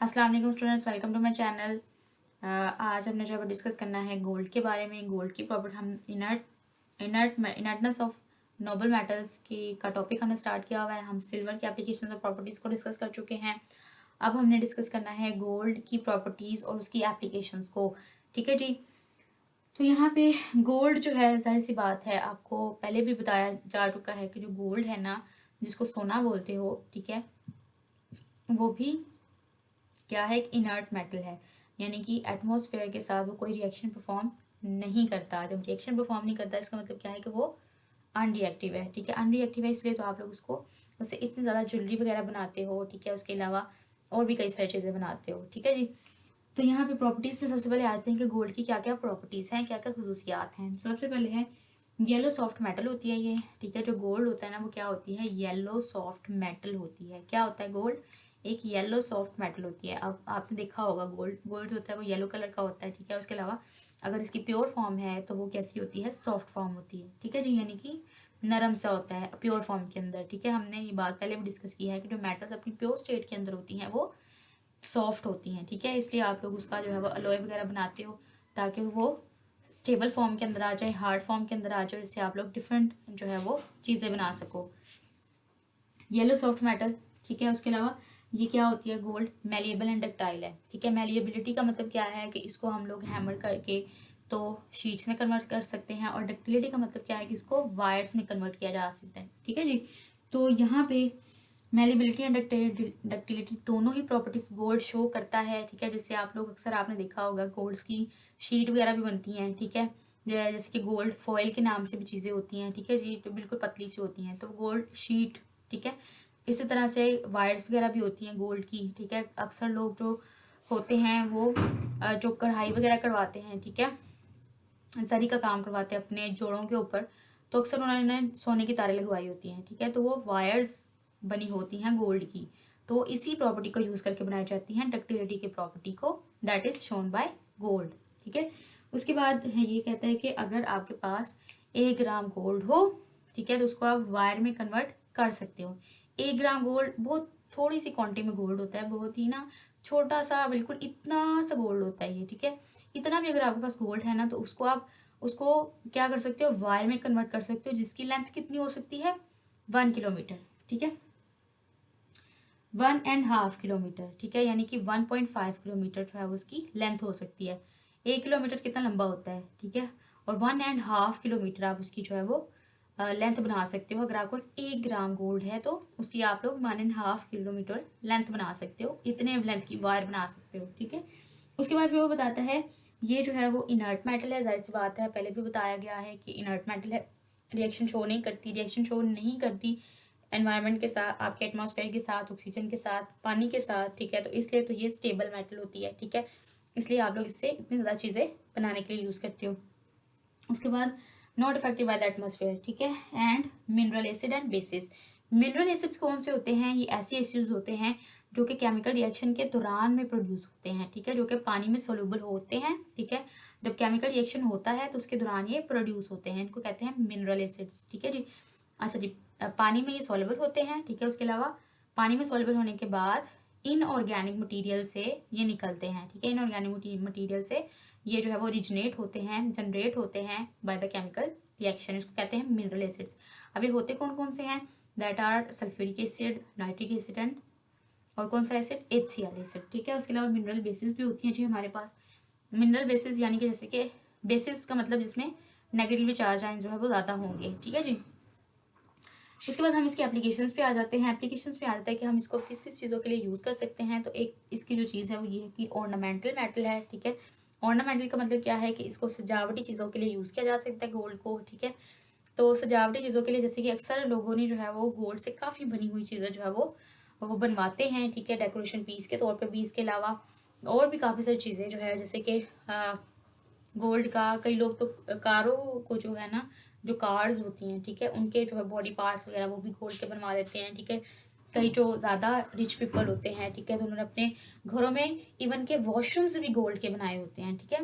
अस्सलाम वालेकुम students, welcome to my channel. आज हमने जो है डिस्कस करना है गोल्ड के बारे में। गोल्ड की प्रॉपर्टी हम इनर्टनेस ऑफ नोबल मेटल्स की का टॉपिक हमने स्टार्ट किया हुआ है। हम सिल्वर की एप्लीकेशन और प्रॉपर्टीज़ को डिस्कस कर चुके हैं। अब हमने डिस्कस करना है गोल्ड की प्रॉपर्टीज़ और उसकी एप्लीकेशंस को। ठीक है जी। तो यहाँ पे गोल्ड जो है, जाहिर सी बात है, आपको पहले भी बताया जा चुका है कि जो गोल्ड है ना, जिसको सोना बोलते हो, ठीक है, वो भी क्या है, एक इनर्ट मेटल है। यानी कि एटमॉस्फेयर के साथ वो कोई रिएक्शन परफॉर्म नहीं करता। जब रिएक्शन परफॉर्म नहीं करता, इसका मतलब क्या है कि वो अनरिएक्टिव है। ठीक है, अनरिएक्टिव है इसलिए तो आप लोग उससे इतनी ज़्यादा ज्वेलरी वगैरह बनाते हो। ठीक है, उसके अलावा और भी कई सारी चीज़ें बनाते हो। ठीक है जी। तो यहाँ पे प्रॉपर्टीज़ में सबसे पहले आते हैं कि गोल्ड की क्या क्या प्रॉपर्टीज़ हैं, क्या क्या खसूसियात हैं। सबसे पहले है येलो सॉफ्ट मेटल होती है ये। ठीक है, जो गोल्ड होता है ना, वो क्या होती है, येलो सॉफ्ट मेटल होती है। क्या होता है गोल्ड, एक येलो सॉफ्ट मेटल होती है। अब आपने देखा होगा गोल्ड गोल्ड जो होता है वो येलो कलर का होता है। ठीक है, उसके अलावा अगर इसकी प्योर फॉर्म है तो वो कैसी होती है, सॉफ्ट फॉर्म होती है। ठीक है जी, यानी कि नरम सा होता है प्योर फॉर्म के अंदर। ठीक है, हमने ये बात पहले भी डिस्कस की है कि जो मेटल्स अपनी प्योर स्टेट के अंदर होती हैं वो सॉफ्ट होती हैं। ठीक है, इसलिए आप लोग उसका जो है वो अलॉय वगैरह बनाते हो ताकि वो स्टेबल फॉर्म के अंदर आ जाए, हार्ड फॉर्म के अंदर आ जाए, जिससे आप लोग डिफरेंट जो है वो चीज़ें बना सको। Yellow soft metal. ठीक है, उसके अलावा ये क्या होती है, गोल्ड मेलिएबल एंड डक्टाइल है। ठीक है, मेलिएबिलिटी का मतलब क्या है कि इसको हम लोग हैमर करके तो शीट्स में कन्वर्ट कर सकते हैं, और डक्टिलिटी का मतलब क्या है कि इसको वायर्स में कन्वर्ट किया जा सकता है। ठीक है जी। तो यहाँ पे मेलिबिलिटी एंड डक्टिलिटी दोनों ही प्रॉपर्टीज गोल्ड शो करता है। ठीक है, जैसे आप लोग अक्सर आपने देखा होगा गोल्ड्स की शीट वगैरह भी बनती हैं। ठीक है, जैसे कि गोल्ड फॉयल के नाम से भी चीज़ें होती हैं। ठीक है जी, जो बिल्कुल पतली सी होती हैं, तो गोल्ड शीट। ठीक है, इसी तरह से वायर्स वगैरह भी होती हैं गोल्ड की। ठीक है, अक्सर लोग जो होते हैं वो जो कढ़ाई वगैरह करवाते हैं, ठीक है, जरी का काम करवाते हैं अपने जोड़ों के ऊपर, तो अक्सर उन्होंने सोने की तारें लगवाई होती हैं। ठीक है, तो वो वायर्स बनी होती हैं गोल्ड की। तो इसी प्रॉपर्टी को यूज करके बनाई जाती हैं, डक्टिलिटी की प्रॉपर्टी को, that is shown by gold. ठीक है, उसके बाद है ये कहता है कि अगर आपके पास 1 ग्राम गोल्ड हो, ठीक है, तो उसको आप वायर में कन्वर्ट कर सकते हो। 1 ग्राम गोल्ड बहुत थोड़ी सी क्वांटिटी में गोल्ड होता है, बहुत ही ना छोटा सा, बिल्कुल इतना सा गोल्ड होता है ये। ठीक है, इतना भी अगर आपके पास गोल्ड है ना, तो उसको क्या कर सकते हो, वायर में कन्वर्ट कर सकते हो, जिसकी लेंथ कितनी हो सकती है, 1 किलोमीटर। ठीक है, 1.5 किलोमीटर। ठीक है, यानी कि 1.5 किलोमीटर जो है उसकी लेंथ हो सकती है। 1 किलोमीटर कितना लंबा होता है। ठीक है, और 1.5 किलोमीटर आप उसकी जो है वो लेंथ बना सकते हो। अगर आपके पास 1 ग्राम गोल्ड है तो उसकी आप लोग 1.5 किलोमीटर लेंथ बना सकते हो, इतने लेंथ की वायर बना सकते हो। ठीक है, उसके बाद फिर वो बताता है ये जो है वो इनर्ट मेटल है। जाहिर सी बात है, पहले भी बताया गया है कि इनर्ट मेटल है, रिएक्शन शो नहीं करती। रिएक्शन शो नहीं करती एनवायरनमेंट के साथ, आपके एटमॉस्फेयर के साथ, ऑक्सीजन के साथ, पानी के साथ। ठीक है, तो इसलिए तो ये स्टेबल मेटल होती है। ठीक है, इसलिए आप लोग इससे इतनी ज़्यादा चीज़ें बनाने के लिए यूज़ करते हो। उसके बाद not affected by the atmosphere. ठीक है, and mineral acid and bases. Mineral acids कौन से होते हैं, ये ऐसे एसिड्स होते हैं जो कि केमिकल रिएक्शन के दौरान में प्रोड्यूस होते हैं। ठीक है, जो कि पानी में सोल्यूबल होते हैं। ठीक है, जब केमिकल रिएक्शन होता है तो उसके दौरान ये प्रोड्यूस होते हैं, इनको कहते हैं मिनरल एसिड्स। ठीक है जी। अच्छा जी, पानी में ये सॉल्युबल होते हैं। ठीक है, उसके अलावा पानी में सॉल्युबल होने के बाद इनऑर्गेनिक मटेरियल से ये निकलते हैं। ठीक है, इनऑर्गेनिक मटेरियल से ये जो है वो ओरिजिनेट होते हैं, जनरेट होते हैं बाय द केमिकल रिएक्शन, इसको कहते हैं मिनरल एसिड्स। अब ये होते कौन कौन से हैं, that are sulphuric acid, nitric acid and और कौन सा एसिड, HCl एसिड। ठीक है, उसके अलावा मिनरल बेसिस भी होती हैं जी हमारे पास। मिनरल बेसिस यानी कि जैसे कि बेसिस का मतलब जिसमें नेगेटिवली चार्ज आयन जो है वो ज़्यादा होंगे। ठीक है जी। उसके बाद हम इसके एप्लीकेशंस पे आ जाते हैं। एप्लीकेशंस पे आ जाता है कि हम इसको किस किस चीज़ों के लिए यूज़ कर सकते हैं। तो एक इसकी जो चीज़ है वो ये है कि ऑर्नामेंटल मेटल है। ठीक है, ऑर्नामेंटल का मतलब क्या है कि इसको सजावटी चीज़ों के लिए यूज़ किया जा सकता है गोल्ड को। ठीक है, तो सजावटी चीज़ों के लिए जैसे कि अक्सर लोगों ने जो है वो गोल्ड से काफ़ी बनी हुई चीज़ें जो है वो बनवाते हैं। ठीक है, डेकोरेशन पीस के तौर पर भी। इसके अलावा और भी काफ़ी सारी चीज़ें जो है, जैसे कि गोल्ड का कई लोग तो कारों को जो है ना, जो कार्स होती हैं, ठीक है, उनके जो है बॉडी पार्ट्स वगैरह वो भी गोल्ड के बनवा लेते हैं। ठीक है, कई जो ज़्यादा रिच पीपल होते हैं, ठीक है, तो उन्होंने अपने घरों में इवन के वॉशरूम्स भी गोल्ड के बनाए होते हैं। ठीक है,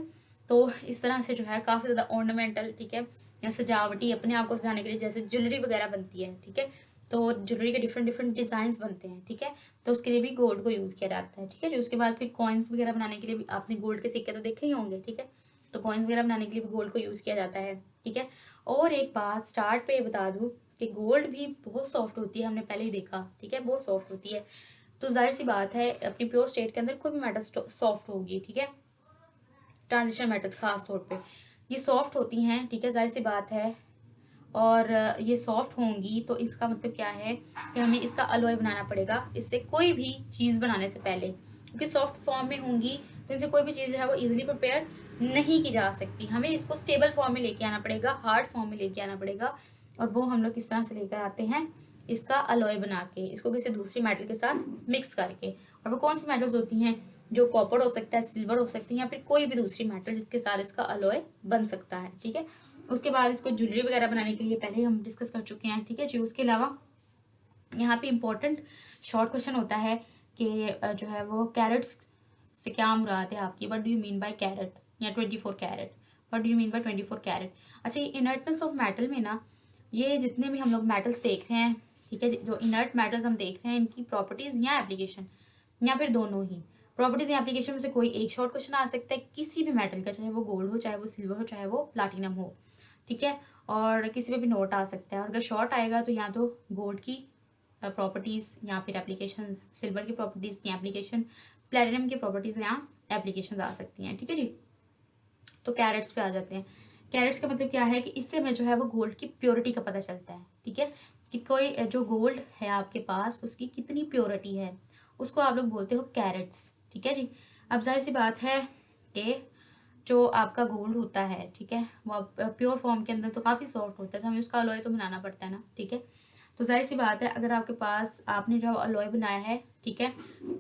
तो इस तरह से जो है काफ़ी ज़्यादा ऑर्नामेंटल, ठीक है, या सजावटी अपने आप को सजाने के लिए जैसे ज्वेलरी वगैरह बनती है। ठीक है, तो ज्वेलरी के डिफरेंट डिफरेंट डिज़ाइंस बनते हैं। ठीक है, तो उसके लिए भी गोल्ड को यूज़ किया जाता है, ठीक है जी। उसके बाद फिर कॉइन्स वगैरह बनाने के लिए भी आपने गोल्ड के सिक्के तो देखे ही होंगे, ठीक है। तो कॉइन्स वगैरह बनाने के लिए भी गोल्ड को यूज़ किया जाता है, ठीक है। और एक बात स्टार्ट पे बता दूँ कि गोल्ड भी बहुत सॉफ्ट होती है, हमने पहले ही देखा, ठीक है, बहुत सॉफ्ट होती है। तो जाहिर सी बात है अपनी प्योर स्टेट के अंदर कोई भी मेटल सॉफ्ट होगी, ठीक है। ट्रांजिशन मेटल्स खास तौर पे ये सॉफ्ट होती हैं, ठीक है, जाहिर सी बात है। और ये सॉफ्ट होंगी तो इसका मतलब क्या है कि हमें इसका अलॉय बनाना पड़ेगा इससे कोई भी चीज़ बनाने से पहले, क्योंकि सॉफ्ट फॉर्म में होंगी तो इनसे कोई भी चीज़ जो है वो इजीली प्रिपेयर नहीं की जा सकती। हमें इसको स्टेबल फॉर्म में लेके आना पड़ेगा, हार्ड फॉर्म में लेके आना पड़ेगा। और वो हम लोग किस तरह से लेकर आते हैं, इसका अलॉय बना के, इसको किसी दूसरी मेटल के साथ मिक्स करके। और वो कौन सी मेटल्स होती हैं, जो कॉपर हो सकता है, सिल्वर हो सकती है, या फिर कोई भी दूसरी मेटल जिसके साथ इसका अलॉय बन सकता है, ठीक है। उसके बाद इसको ज्वेलरी वगैरह बनाने के लिए पहले ही हम डिस्कस कर चुके हैं, ठीक है जी। उसके अलावा यहाँ पे इम्पोर्टेंट शॉर्ट क्वेश्चन होता है कि जो है वो कैरेट्स से क्या मुराद है आपकी, what do you mean by carat, या 24 carat, what do you mean by 24 carat. अच्छा, ये इनर्टनेस ऑफ मेटल में ना, ये जितने भी हम लोग मेटल्स देख रहे हैं, ठीक है, जो इनर्ट मेटल्स हम देख रहे हैं, इनकी प्रॉपर्टीज या एप्लीकेशन, या फिर दोनों ही, प्रॉपर्टीज या एप्लीकेशन में से कोई एक शॉर्ट क्वेश्चन आ सकता है किसी भी मेटल का, चाहे वो गोल्ड हो, चाहे वो सिल्वर हो, चाहे वो प्लाटिनम हो, ठीक है। और किसी पे भी नोट आ सकता है, और अगर शॉर्ट आएगा तो या तो गोल्ड की प्रॉपर्टीज़ या फिर एप्लीकेशन, सिल्वर की प्रॉपर्टीज़ या एप्लीकेशन, प्लेटिनम की प्रॉपर्टीज़ या एप्लीकेशन आ सकती हैं, ठीक है जी। तो कैरेट्स पे आ जाते हैं। कैरेट्स का मतलब क्या है कि इससे हमें जो है वो गोल्ड की प्योरिटी का पता चलता है, ठीक है, कि कोई जो गोल्ड है आपके पास उसकी कितनी प्योरिटी है, उसको आप लोग बोलते हो कैरेट्स, ठीक है जी। अब जाहिर सी बात है कि जो आपका गोल्ड होता है, ठीक है, वो प्योर फॉर्म के अंदर तो काफ़ी सॉफ्ट होता है, तो हमें उसका अलॉय तो बनाना पड़ता है ना, ठीक है। तो जाहिर सी बात है अगर आपके पास आपने जो है अलॉय बनाया है, ठीक है,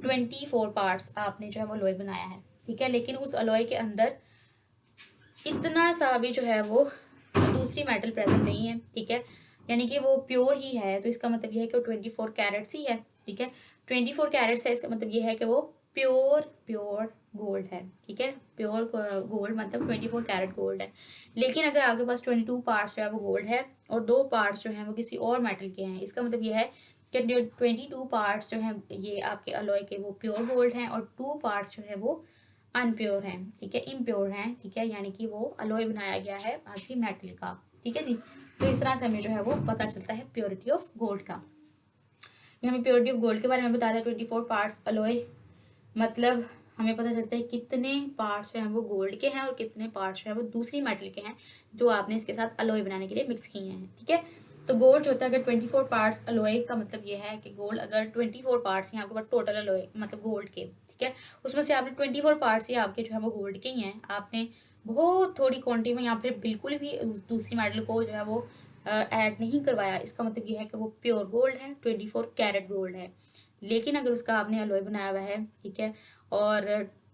24 पार्ट्स आपने जो है वो अलॉय बनाया है, ठीक है, लेकिन उस अलॉय के अंदर इतना सा भी जो है वो दूसरी मेटल प्रेजेंट नहीं है, ठीक है, यानी कि वो प्योर ही है, तो इसका मतलब ये है कि वो 24 कैरेट्स ही है, ठीक है। 24 कैरेट्स है, इसका मतलब ये है कि वो प्योर प्योर गोल्ड है, ठीक है। प्योर गोल्ड मतलब 24 कैरेट गोल्ड है। लेकिन अगर आपके पास 22 पार्ट्स जो है वो गोल्ड है और 2 पार्ट्स जो हैं वो किसी और मेटल के हैं, इसका मतलब ये है कि 22 पार्ट्स जो हैं ये आपके अलॉय के वो प्योर गोल्ड हैं, और 2 पार्ट्स जो है वो अनप्योर हैं, ठीक है, इम्प्योर हैं, ठीक है, यानी कि वो अलॉय बनाया गया है आपकी मेटल का, ठीक है जी। तो इस तरह से हमें जो है वो पता चलता है प्योरिटी ऑफ गोल्ड का। ये हमें प्योरिटी ऑफ गोल्ड के बारे में बताया था, 24 पार्ट्स अलॉय, मतलब हमें पता चलता है कितने पार्ट्स जो हैं वो गोल्ड के हैं और कितने पार्ट्स जो है वो दूसरी मेटल के हैं जो आपने इसके साथ अलॉय बनाने के लिए मिक्स किए हैं, ठीक है। तो गोल्ड जो होता है, अगर 24 पार्ट्स अलॉय का मतलब ये है कि गोल्ड अगर 24 पार्ट्स हैं आपके पास टोटल अलॉय मतलब गोल्ड के, ठीक है, उसमें से आपने 24 पार्ट्स ही आपके जो है वो गोल्ड के ही हैं, आपने बहुत थोड़ी क्वान्टिटी में या फिर बिल्कुल भी दूसरी मेटल को जो है वो ऐड नहीं करवाया, इसका मतलब ये है कि वो प्योर गोल्ड है, 24 कैरेट गोल्ड है। लेकिन अगर उसका आपने अलॉय बनाया हुआ है, ठीक है, और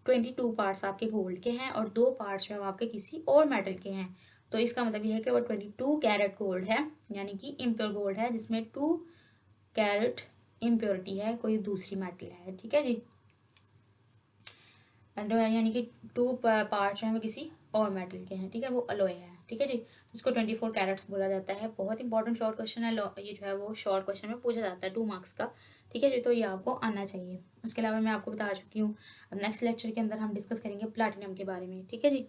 22 पार्ट्स आपके गोल्ड के हैं और 2 पार्ट्स जो है वो आपके किसी और मेटल के हैं, तो इसका मतलब ये है कि वो 22 कैरेट गोल्ड है, यानी कि इम्प्योर गोल्ड है, जिसमें 2 कैरेट इम्प्योरिटी है, कोई दूसरी मेटल है, ठीक है जी। यानी कि 2 पार्ट्स जो है वो किसी और मेटल के हैं, ठीक है, वो अलॉय है, ठीक है जी। इसको 24 कैरेट्स बोला जाता है। बहुत इंपॉर्टेंट शॉर्ट क्वेश्चन है, ये जो है वो शॉर्ट क्वेश्चन में पूछा जाता है 2 मार्क्स का, ठीक है जी। तो ये आपको आना चाहिए। उसके अलावा मैं आपको बता चुकी हूँ, अब नेक्स्ट लेक्चर के अंदर हम डिस्कस करेंगे प्लैटिनम के बारे में, ठीक है जी।